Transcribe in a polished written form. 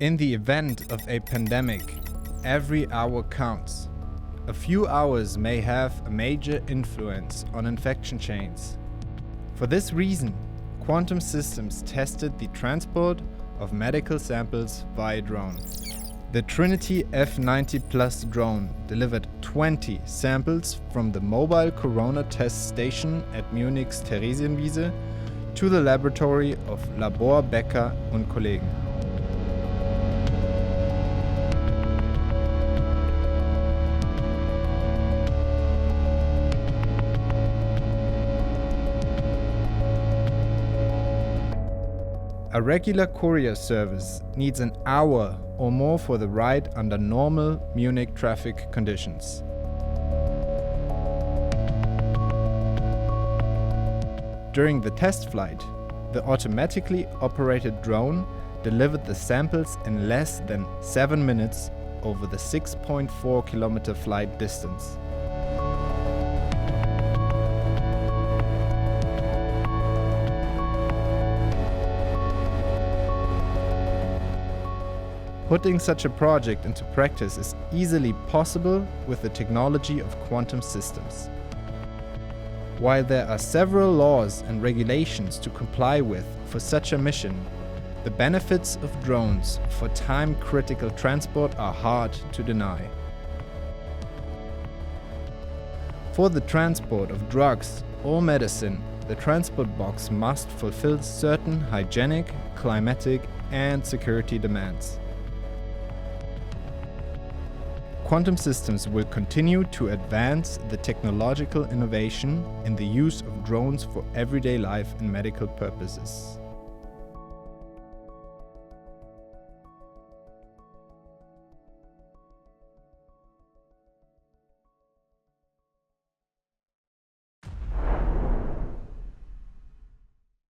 In the event of a pandemic, every hour counts. A few hours may have a major influence on infection chains. For this reason, Quantum Systems tested the transport of medical samples via drone. The Trinity F90 Plus drone delivered 20 samples from the mobile corona test station at Munich's Theresienwiese to the laboratory of Labor Becker Kollegen. A regular courier service needs an hour or more for the ride under normal Munich traffic conditions. During the test flight, the automatically operated drone delivered the samples in less than 7 minutes over the 6.4 kilometer flight distance. Putting such a project into practice is easily possible with the technology of quantum systems. While there are several laws and regulations to comply with for such a mission, the benefits of drones for time-critical transport are hard to deny. For the transport of drugs or medicine, the transport box must fulfill certain hygienic, climatic, and security demands. Quantum Systems will continue to advance the technological innovation in the use of drones for everyday life and medical purposes.